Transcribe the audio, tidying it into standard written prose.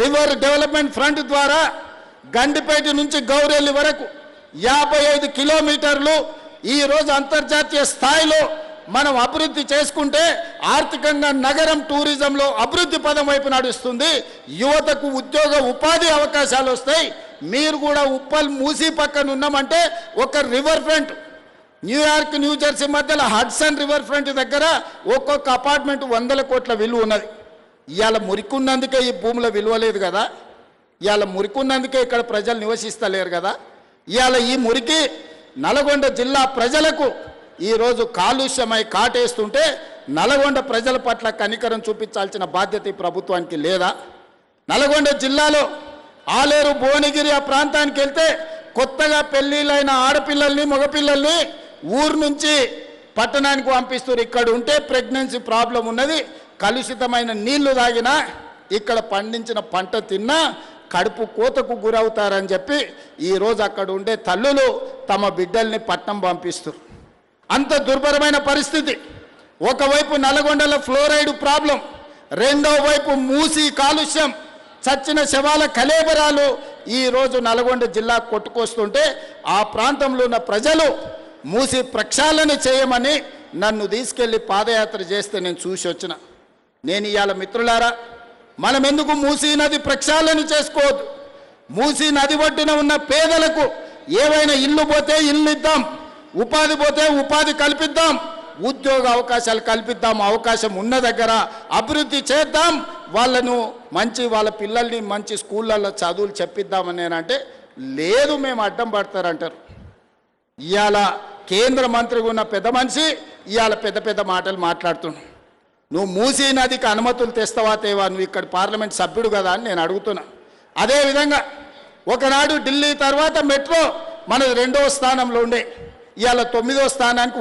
River development front ద్వారా గండిపేట నుంచి గౌరెల్లి వరకు 55 కిలోమీటర్లు ఈరోజు అంతర్జాతీయ స్థాయిలో మనం అభివృద్ధి చేసుకుంటే ఆర్థికంగా నగరం టూరిజంలో అభివృద్ధి పదం వైపు నడుస్తుంది. యువతకు ఉద్యోగ ఉపాధి అవకాశాలు వస్తాయి. మీరు కూడా ఉప్పల్ మూసీ పక్కన ఉన్నామంటే ఒక రివర్ ఫ్రంట్ న్యూయార్క్ న్యూజెర్సీ మధ్యలో హడ్సన్ రివర్ ఫ్రంట్ దగ్గర ఒక్కొక్క అపార్ట్మెంట్ 100 కోట్ల విలువ ఉన్నది. ఇవాళ మురికున్నందుకే ఈ భూమిలో విలువ లేదు కదా, ఇవాళ మురికున్నందుకే ఇక్కడ ప్రజలు నివసిస్తలేరు కదా. ఇవాళ ఈ మురికి నల్గొండ జిల్లా ప్రజలకు ఈరోజు కాలుష్యమై కాటేస్తుంటే నల్గొండ ప్రజల పట్ల కనికరం చూపించాల్సిన బాధ్యత ఈ ప్రభుత్వానికి లేదా? నల్గొండ జిల్లాలో ఆలేరు భువనగిరి ఆ ప్రాంతానికి వెళ్తే కొత్తగా పెళ్ళిళ్ళైన ఆడపిల్లల్ని మగపిల్లల్ని ఊరు నుంచి పట్టణానికి పంపిస్తారు. ఇక్కడ ఉంటే ప్రెగ్నెన్సీ ప్రాబ్లం ఉన్నది, కలుషితమైన నీళ్లు తాగినా ఇక్కడ పండించిన పంట తిన్నా కడుపు కోతకు గురవుతారని చెప్పి ఈరోజు అక్కడ ఉండే తల్లులు తమ బిడ్డల్ని పట్నం పంపిస్తారు. అంత దుర్భరమైన పరిస్థితి. ఒకవైపు నల్గొండలో ఫ్లోరైడ్ ప్రాబ్లం, రెండో వైపు మూసి కాలుష్యం, చచ్చిన శవాల కలేబరాలు ఈరోజు నల్గొండ జిల్లా కొట్టుకొస్తుంటే ఆ ప్రాంతంలో ఉన్న ప్రజలు మూసి ప్రక్షాళన చేయమని నన్ను తీసుకెళ్ళి పాదయాత్ర చేస్తే నేను చూసి వచ్చిన. నేను ఇవాళ మిత్రులారా, మనం ఎందుకు మూసీ నది ప్రక్షాళన చేసుకోవద్దు? మూసీ నది ఒడ్డున ఉన్న పేదలకు ఏవైనా ఇల్లు పోతే ఇల్లు ఇద్దాం, ఉపాధి పోతే ఉపాధి కల్పిద్దాం, ఉద్యోగ అవకాశాలు కల్పిద్దాం. అవకాశం ఉన్న దగ్గర అభివృద్ధి చేద్దాం, వాళ్ళను వాళ్ళ పిల్లల్ని మంచి స్కూళ్ళల్లో చదువులు చెప్పిద్దామని నేనంటే లేదు, మేము అడ్డం పడతారంటారు. ఇవాళ కేంద్ర మంత్రిగా ఉన్న పెద్ద మనిషి ఇవాళ పెద్ద పెద్ద మాటలు మాట్లాడుతున్నాడు. నువ్వు మూసీ నదికి అనుమతులు తెస్తావా తేవా? నువ్వు ఇక్కడ పార్లమెంట్ సభ్యుడు కదా అని నేను అడుగుతున్నా. అదేవిధంగా ఒకనాడు ఢిల్లీ తర్వాత మెట్రో మనది 2వ స్థానంలో ఉండే, ఇవాళ 9వ స్థానానికి